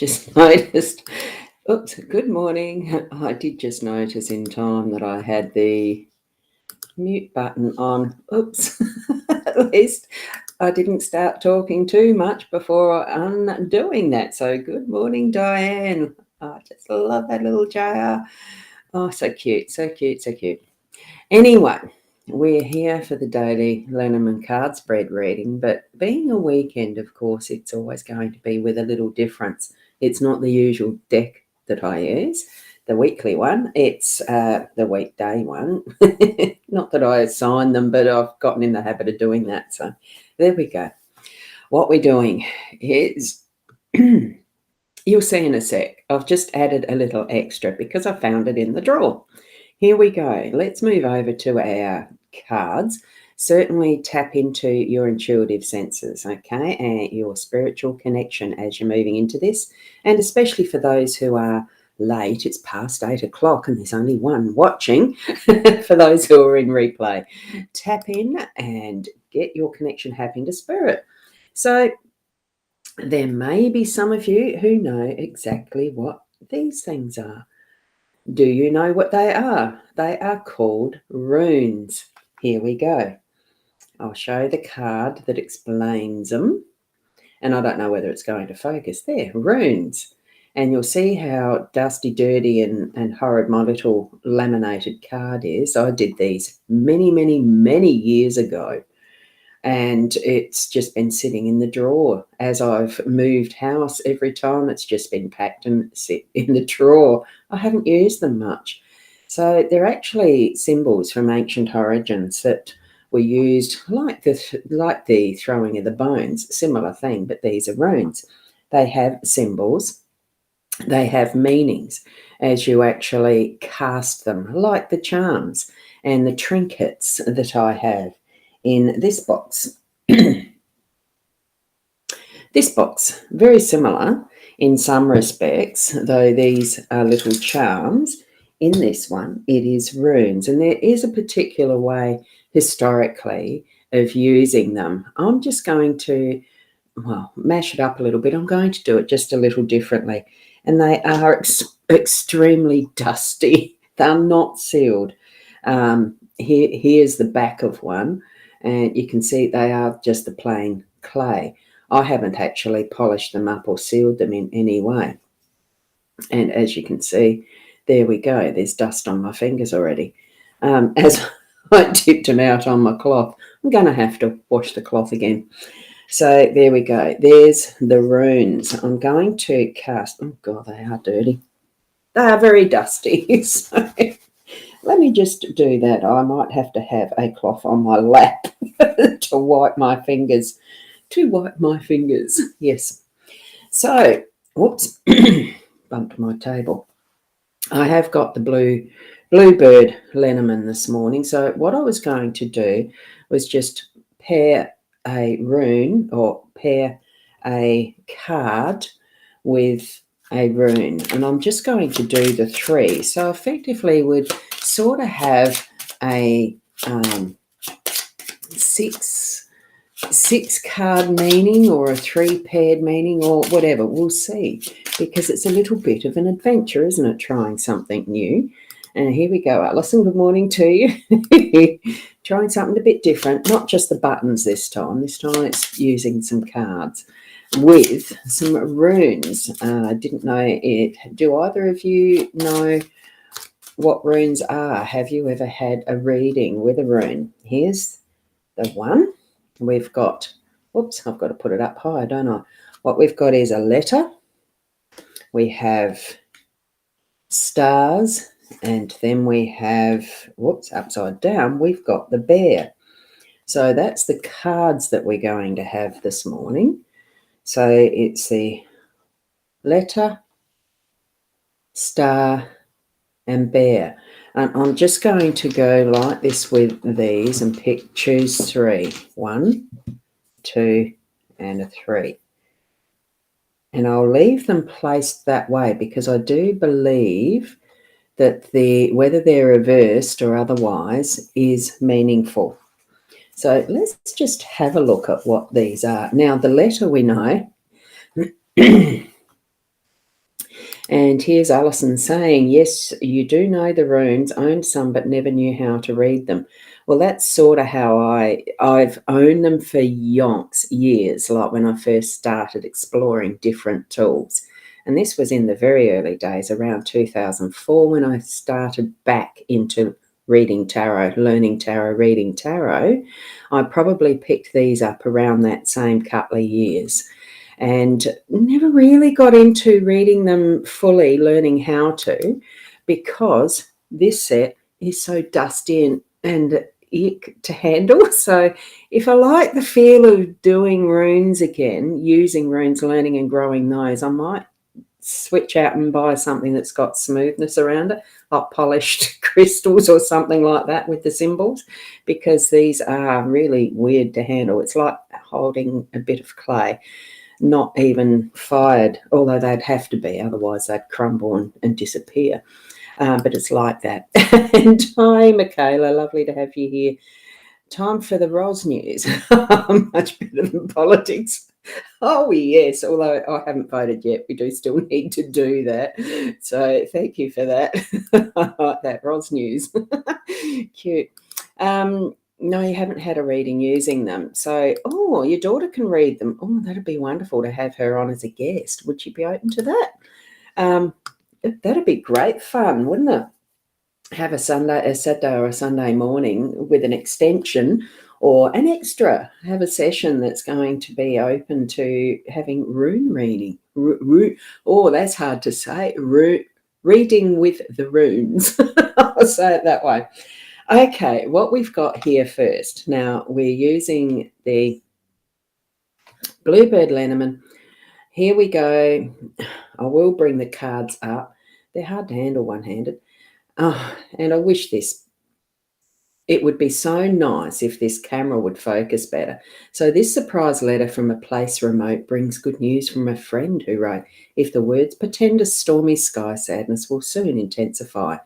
just noticed. Oops, good morning. I did just notice in time that I had the mute button on. Oops, at least I didn't start talking too much before undoing that. So good morning, Diane. I just love that little JR. Oh, so cute, so cute, so cute. Anyway, we're here for the daily Lenormand card spread reading, but being a weekend, of course, it's always going to be with a little difference. It's not the usual deck that I use, the weekly one. It's the weekday one. Not that I assign them, but I've gotten in the habit of doing that. So there we go. What we're doing is, you'll see in a sec, I've just added a little extra because I found it in the drawer. Here we go. Let's move over to our cards. Certainly tap into your intuitive senses, okay, and your spiritual connection as you're moving into this. And especially for those who are late, it's past 8 o'clock and there's only one watching. For those who are in replay, tap in and get your connection happening to spirit. So there may be some of you who know exactly what these things are. Do you know what they are? They are called runes. Here we go. I'll show the card that explains them. And I don't know whether it's going to focus. There, runes. And you'll see how dusty, dirty and horrid my little laminated card is. I did these many, many, many years ago. And it's just been sitting in the drawer. As I've moved house, every time it's just been packed and sit in the drawer. I haven't used them much. So they're actually symbols from ancient origins that were used like the throwing of the bones, similar thing, but these are runes. They have symbols. They have meanings as you actually cast them, like the charms and the trinkets that I have in this box. This box, very similar in some respects, though these are little charms. In this one, it is runes, and there is a particular way historically of using them. I'm just going to, mash it up a little bit. I'm going to do it just a little differently, and they are extremely dusty. They're not sealed. Here's the back of one. And you can see they are just the plain clay. I haven't actually polished them up or sealed them in any way. And as you can see, there we go. There's dust on my fingers already. As I dipped them out on my cloth, I'm going to have to wash the cloth again. So there we go. There's the runes. I'm going to cast. Oh, God, they are dirty. They are very dusty. So let me just do that. I might have to have a cloth on my lap to wipe my fingers. Yes. So, whoops, bumped my table. I have got the Bluebird Lenormand this morning. So what I was going to do was just pair a rune or pair a card with a rune, and I'm just going to do the 3. So effectively would sort of have a 6 card meaning or a 3 paired meaning or whatever. We'll see, because it's a little bit of an adventure, isn't it, trying something new. And here we go, Alison, good morning to you. Trying something a bit different, not just the buttons this time. This time it's using some cards with some runes. I didn't know it. Do either of you know what runes are? Have you ever had a reading with a rune? Here's the one. We've got, whoops, I've got to put it up high, don't I? What we've got is a letter. We have stars, and then we have, whoops, upside down, we've got the bear. So that's the cards that we're going to have this morning. So it's the letter, star, and bear. And I'm just going to go like this with these and choose 3. 1, 2, and a 3. And I'll leave them placed that way because I do believe that whether they're reversed or otherwise is meaningful. So let's just have a look at what these are. Now, the letter we know And here's Alison saying, yes, you do know the runes, owned some but never knew how to read them. Well, that's sort of how I've owned them for years, like when I first started exploring different tools. And this was in the very early days, around 2004, when I started back into reading tarot, learning tarot, reading tarot. I probably picked these up around that same couple of years and never really got into reading them fully, learning how to, because this set is so dusty and ick to handle. So if I like the feel of doing runes again, using runes, learning and growing those, I might switch out and buy something that's got smoothness around it, like polished crystals or something like that with the symbols, because these are really weird to handle. It's like holding a bit of clay, not even fired, although they'd have to be, otherwise they'd crumble and disappear. But it's like that. And hi, Michaela, lovely to have you here. Time for the Ros news. Much better than politics. Oh, yes, although I haven't voted yet. We do still need to do that. So thank you for that. I like that, Ros news. Cute. No, you haven't had a reading using them. So, your daughter can read them. Oh, that'd be wonderful to have her on as a guest. Would you be open to that? That'd be great fun, wouldn't it? Have a Saturday or a Sunday morning with an extension or an extra. Have a session that's going to be open to having rune reading. That's hard to say. Reading with the runes. I'll say it that way. Okay, what we've got here first. Now, we're using the Bluebird Lenormand. Here we go. I will bring the cards up. They're hard to handle one-handed. And I wish it would be so nice if this camera would focus better. So this surprise letter from a place remote brings good news from a friend who wrote, if the words pretend a stormy sky, sadness will soon intensify.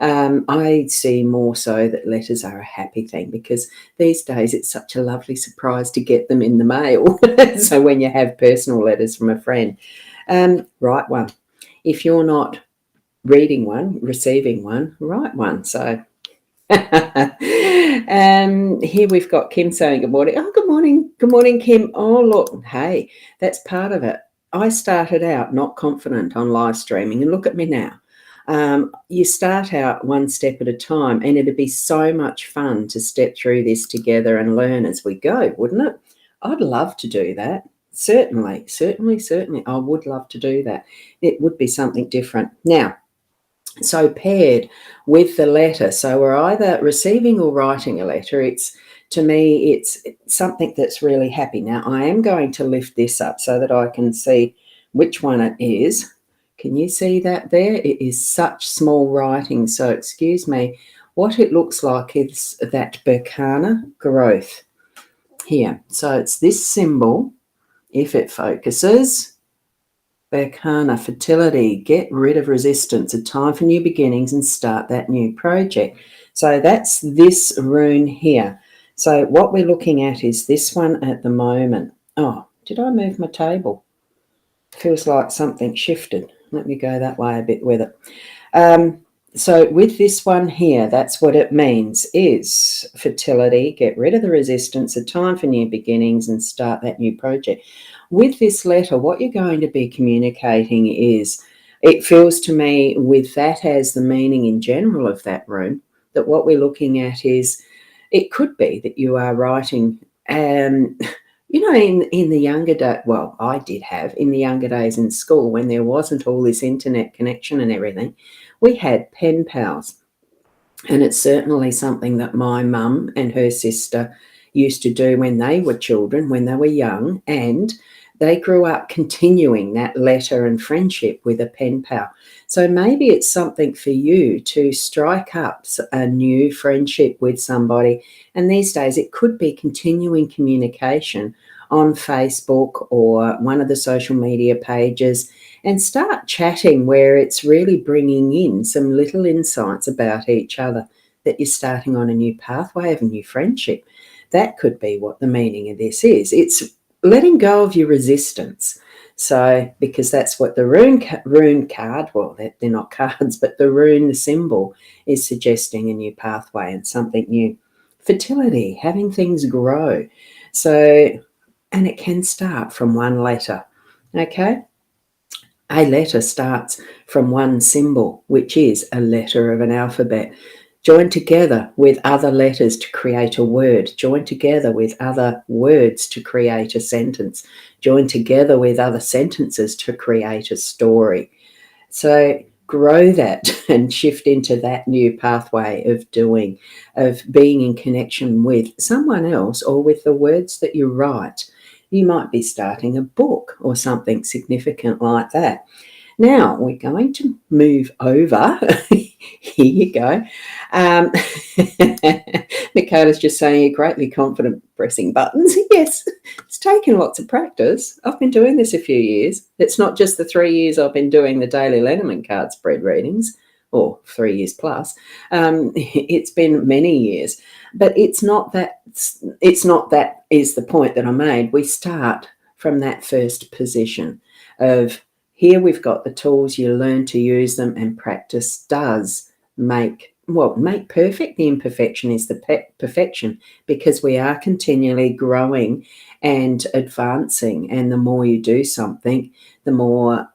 I see more so that letters are a happy thing, because these days it's such a lovely surprise to get them in the mail. So when you have personal letters from a friend, write one. If you're not reading one, receiving one, write one. So here we've got Kim saying good morning. Oh, good morning, Kim. Oh, look, hey, that's part of it. I started out not confident on live streaming, and look at me now. You start out one step at a time, and it'd be so much fun to step through this together and learn as we go, wouldn't it? I'd love to do that. Certainly. I would love to do that. It would be something different. Now, so paired with the letter, so we're either receiving or writing a letter. To me, it's something that's really happy. Now, I am going to lift this up so that I can see which one it is. Can you see that there? It is such small writing, so excuse me. What it looks like is that Berkana growth here. So it's this symbol, if it focuses. Berkana, fertility, get rid of resistance, a time for new beginnings and start that new project. So that's this rune here. So what we're looking at is this one at the moment. Oh, did I move my table? Feels like something shifted. Let me go that way a bit with it. So with this one here, that's what it means, is fertility, get rid of the resistance, a time for new beginnings and start that new project. With this letter, what you're going to be communicating is, it feels to me with that as the meaning in general of that rune, that what we're looking at is, it could be that you are writing, in the younger days, well, I did have, in the younger days in school, when there wasn't all this internet connection and everything, we had pen pals. And it's certainly something that my mum and her sister used to do when they were children, when they were young, and they grew up continuing that letter and friendship with a pen pal. So maybe it's something for you to strike up a new friendship with somebody. And these days it could be continuing communication on Facebook or one of the social media pages, and start chatting where it's really bringing in some little insights about each other, that you're starting on a new pathway of a new friendship. That could be what the meaning of this is. It's letting go of your resistance. So, because that's what the rune card, well, they're not cards, but the rune, the symbol, is suggesting a new pathway and something new. Fertility, having things grow. So, and it can start from one letter, okay? A letter starts from one symbol, which is a letter of an alphabet. Join together with other letters to create a word. Join together with other words to create a sentence. Join together with other sentences to create a story. So grow that and shift into that new pathway of doing, of being in connection with someone else or with the words that you write. You might be starting a book or something significant like that. Now we're going to move over. Here you go. Michaela's just saying you're greatly confident pressing buttons. Yes, it's taken lots of practice. I've been doing this a few years. It's not just the 3 years I've been doing the daily Lenormand card spread readings, or 3 years plus. It's been many years. But it's not that is the point that I made. We start from that first position of here we've got the tools, you learn to use them, and practice does make perfect. The imperfection is the perfection, because we are continually growing and advancing. And the more you do something, the more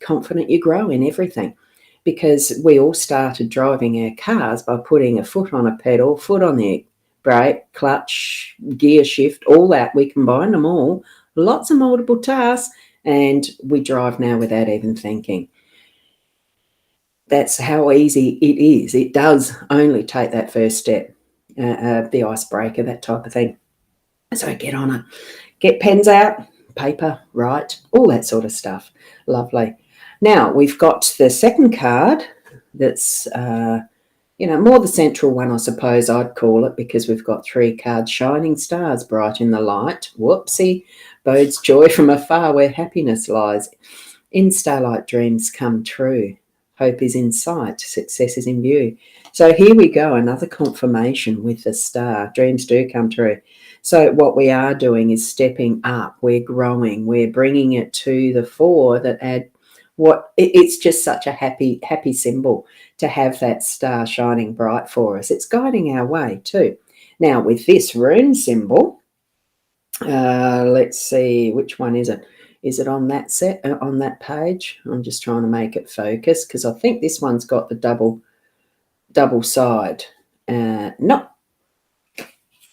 confident you grow in everything. Because we all started driving our cars by putting a foot on a pedal, foot on the brake, clutch, gear shift, all that. We combine them all, lots of multiple tasks, and we drive now without even thinking. That's how easy it is. It does only take that first step, the icebreaker, that type of thing. So get on it. Get pens out, paper, write, all that sort of stuff. Lovely. Now we've got the second card that's, more the central one, I suppose I'd call it, because we've got 3 cards: shining stars bright in the light. Whoopsie. Bodes joy from afar where happiness lies. In starlight dreams come true. Hope is in sight, success is in view. So here we go, another confirmation with the star. Dreams do come true. So what we are doing is stepping up. We're growing. We're bringing it to the fore. It's just such a happy symbol to have that star shining bright for us. It's guiding our way too. Now with this rune symbol, let's see, which one is it? Is it on that on that page? I'm just trying to make it focus, because I think this one's got the double side. No,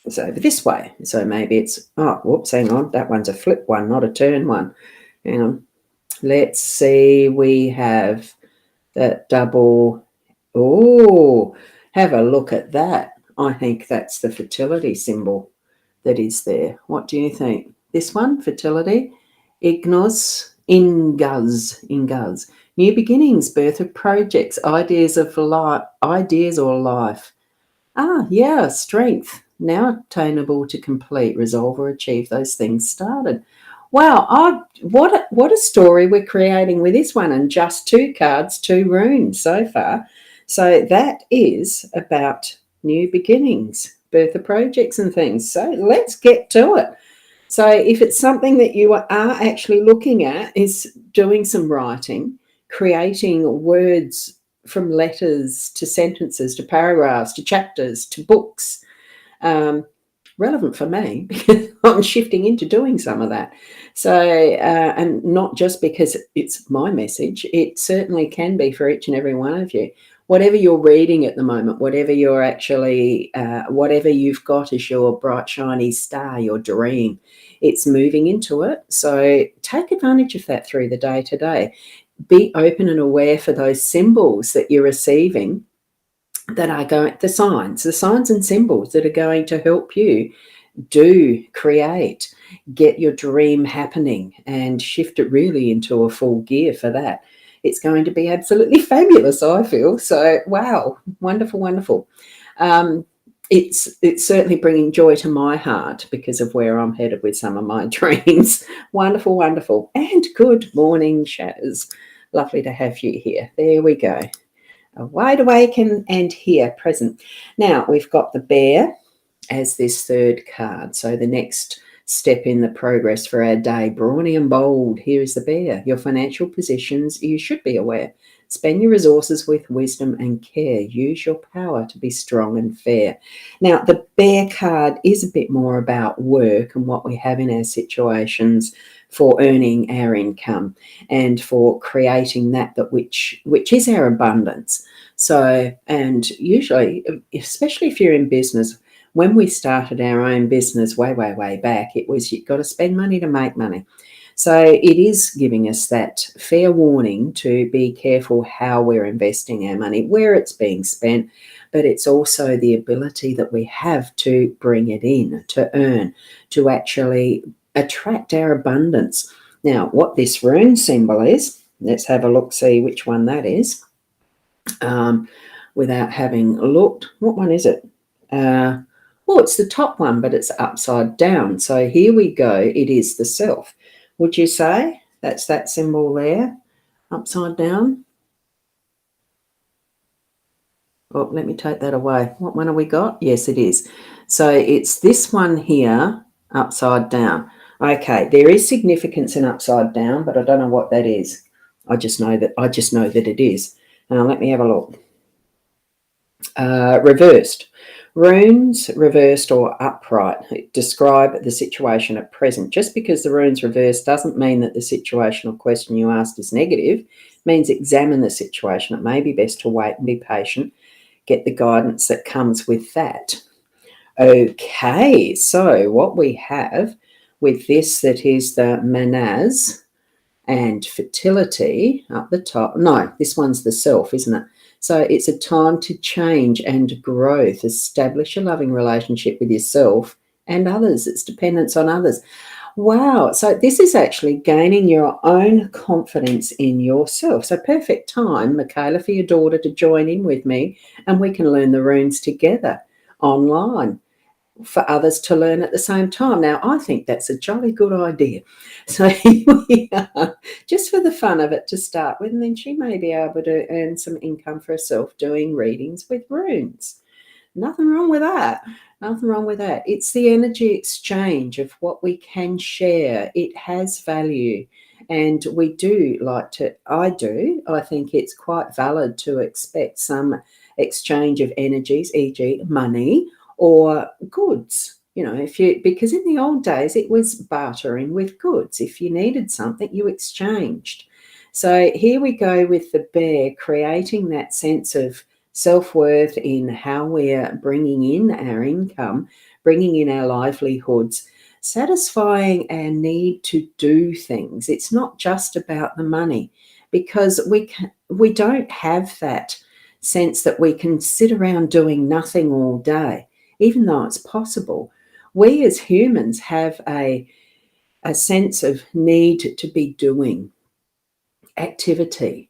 it's over this way. So maybe it's, hang on. That one's a flip one, not a turn one. Hang on. Let's see. We have that double. Oh, have a look at that. I think that's the fertility symbol that is there. What do you think? This one, fertility, Ignos, Inguz. New beginnings, birth of projects, ideas or life. Yeah, strength, now attainable to complete, resolve or achieve those things started. Wow, what a story we're creating with this one, and just 2 cards, 2 runes so far. So that is about new beginnings, birth of projects and things. So let's get to it. So if it's something that you are actually looking at, is doing some writing, creating words from letters to sentences to paragraphs to chapters to books, relevant for me because I'm shifting into doing some of that. So, and not just because it's my message, it certainly can be for each and every one of you. Whatever you're reading at the moment, whatever you're actually, whatever you've got as your bright, shiny star, your dream, it's moving into it. So take advantage of that through the day today. Be open and aware for those symbols that you're receiving that are going, the signs and symbols that are going to help you create, get your dream happening and shift it really into a full gear for that. It's going to be absolutely fabulous, I feel. So, wow, wonderful. It's certainly bringing joy to my heart because of where I'm headed with some of my dreams. Wonderful. And good morning, Shaz. Lovely to have you here. There we go. Wide awake and here, present. Now, we've got the bear as this third card. So the next step in the progress for our day. Brawny and bold, here is the bear. Your financial positions, you should be aware. Spend your resources with wisdom and care. Use your power to be strong and fair. Now, the bear card is a bit more about work and what we have in our situations for earning our income and for creating that which is our abundance. So, and usually, especially if you're in business, when we started our own business way back, it was you've got to spend money to make money. So it is giving us that fair warning to be careful how we're investing our money, where it's being spent, but it's also the ability that we have to bring it in, to earn, to actually attract our abundance. Now, what this rune symbol is, let's have a look, see which one that is, without having looked. What one is it? Well, it's the top one, but it's upside down. So here we go. It is the self. Would you say that's that symbol there, upside down? Oh, let me take that away. What one have we got? Yes, it is. So it's this one here, upside down. Okay, there is significance in upside down, but I don't know what that is. I just know that it is. Let me have a look. Reversed. Runes reversed or upright describe the situation at present. Just because the rune's reversed doesn't mean that the situation or question you asked is negative. It means examine the situation. It may be best to wait and be patient, get the guidance that comes with that. Okay, so what we have with this, that is the manaz and fertility up the top. No, this one's the self, isn't it? So it's a time to change and growth. Establish a loving relationship with yourself and others. It's dependence on others. Wow. So this is actually gaining your own confidence in yourself. So perfect time, Michaela, for your daughter to join in with me and we can learn the runes together online for others to learn at the same time. Now, I think that's a jolly good idea. So here we are, just for the fun of it to start with, and then she may be able to earn some income for herself doing readings with runes. Nothing wrong with that. Nothing wrong with that. It's the energy exchange of what we can share. It has value. And we do like to, I think it's quite valid to expect some exchange of energies, e.g. money, or goods, because in the old days it was bartering with goods. If you needed something, you exchanged. So here we go with the bear, creating that sense of self-worth in how we're bringing in our income, bringing in our livelihoods, satisfying our need to do things. It's not just about the money, because we don't have that sense that we can sit around doing nothing all day. Even though it's possible, we as humans have a sense of need to be doing activity,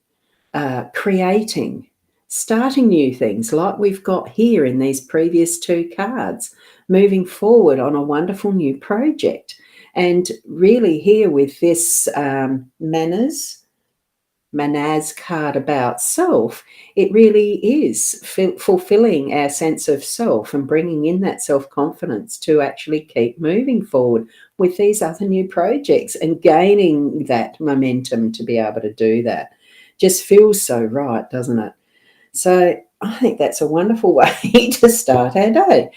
creating, starting new things like we've got here in these previous two cards, moving forward on a wonderful new project. And really here with this Manaz card about self, it really is fulfilling our sense of self and bringing in that self-confidence to actually keep moving forward with these other new projects and gaining that momentum to be able to do that. Just feels so right, doesn't it? So I think that's a wonderful way to start our day.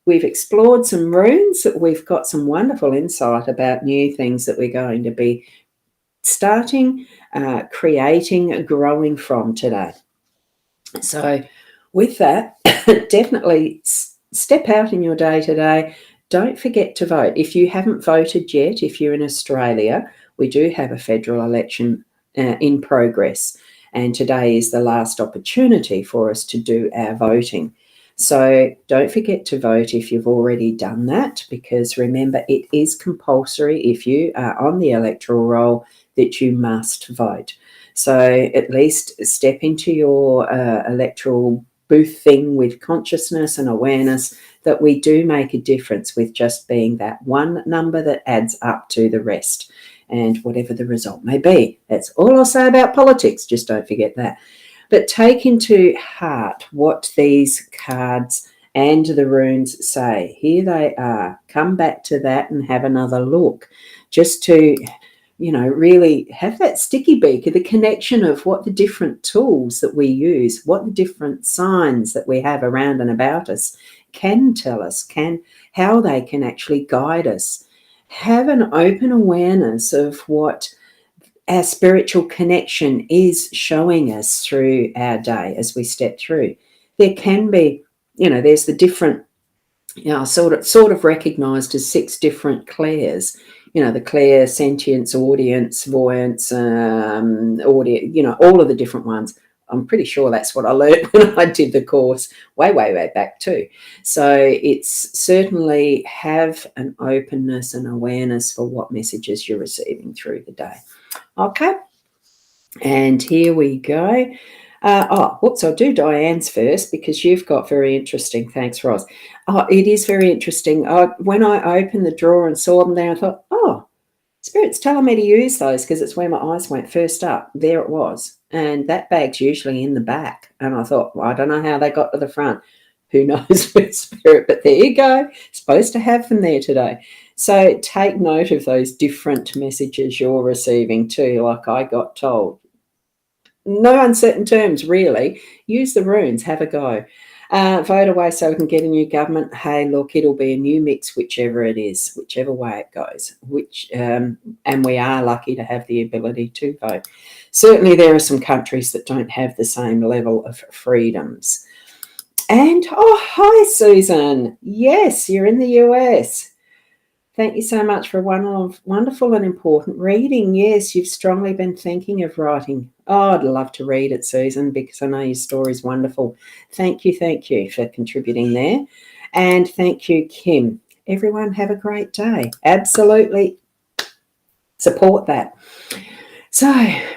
We've explored some runes. We've got some wonderful insight about new things that we're going to be starting, creating, growing from today. So with that, definitely step out in your day today. Don't forget to vote. If you haven't voted yet, if you're in Australia, we do have a federal election in progress, and today is the last opportunity for us to do our voting. So don't forget to vote if you've already done that, because remember, it is compulsory if you are on the electoral roll that you must vote. So at least step into your electoral booth thing with consciousness and awareness that we do make a difference with just being that one number that adds up to the rest, and whatever the result may be. That's all I'll say about politics. Just don't forget that. But take into heart what these cards And the runes say, here they are, come back to that and have another look, just to, you know, really have that sticky beak of the connection of what the different tools that we use, what the different signs that we have around and about us can tell us, how they can actually guide us. Have an open awareness of what our spiritual connection is showing us through our day as we step through. There can be, you know, there's the different, you know, sort of recognized as 6 different clairs. You know, the clair, sentience, audience, voyance, audio, you know, all of the different ones. I'm pretty sure that's what I learned when I did the course way back too. So it's certainly have an openness and awareness for what messages you're receiving through the day. Okay, and here we go. I'll do Diane's first because you've got very interesting. Thanks, Ros. It is very interesting. When I opened the drawer and saw them there, I thought, oh, Spirit's telling me to use those because it's where my eyes went first up. There it was. And that bag's usually in the back. And I thought, well, I don't know how they got to the front. Who knows with Spirit? But there you go. Supposed to have them there today. So take note of those different messages you're receiving too, like I got told. No uncertain terms, really. Use the runes, have a go. Vote away so we can get a new government. Hey, look, it'll be a new mix, whichever it is, whichever way it goes. And we are lucky to have the ability to vote. Certainly there are some countries that don't have the same level of freedoms. And, oh, hi, Susan. Yes, you're in the US. Thank you so much for a wonderful and important reading. Yes, you've strongly been thinking of writing. Oh, I'd love to read it, Susan, because I know your story's wonderful. Thank you for contributing there. And thank you, Kim. Everyone have a great day. Absolutely support that. So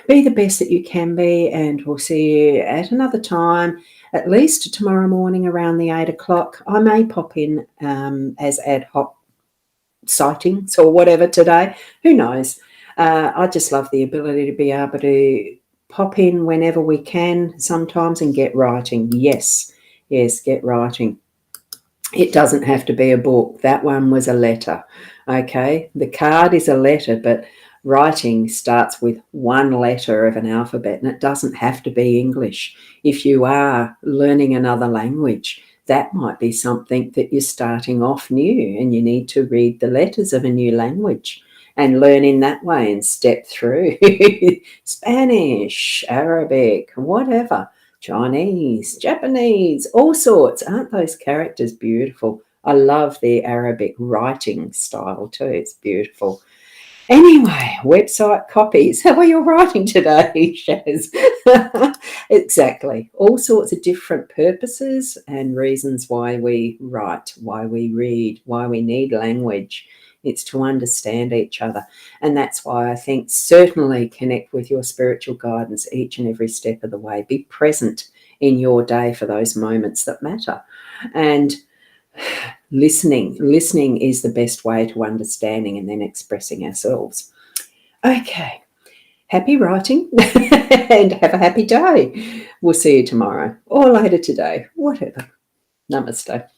be the best that you can be, and we'll see you at another time, at least tomorrow morning around the 8 o'clock. I may pop in as ad hoc sightings or whatever today. Who knows? I just love the ability to be able to pop in whenever we can sometimes and get writing. Yes, get writing. It doesn't have to be a book. That one was a letter. Okay, the card is a letter, but writing starts with one letter of an alphabet, and it doesn't have to be English. If you are learning another language, that might be something that you're starting off new and you need to read the letters of a new language and learn in that way and step through Spanish, Arabic, whatever, Chinese, Japanese, all sorts. Aren't those characters beautiful? I love the Arabic writing style too. It's beautiful. Anyway, website copies. How are you writing today, Shaz? Exactly. All sorts of different purposes and reasons why we write, why we read, why we need language. It's to understand each other. And that's why I think certainly connect with your spiritual guidance each and every step of the way. Be present in your day for those moments that matter. And listening is the best way to understanding and then expressing ourselves. Okay, happy writing and have a happy day. We'll see you tomorrow or later today, whatever. Namaste.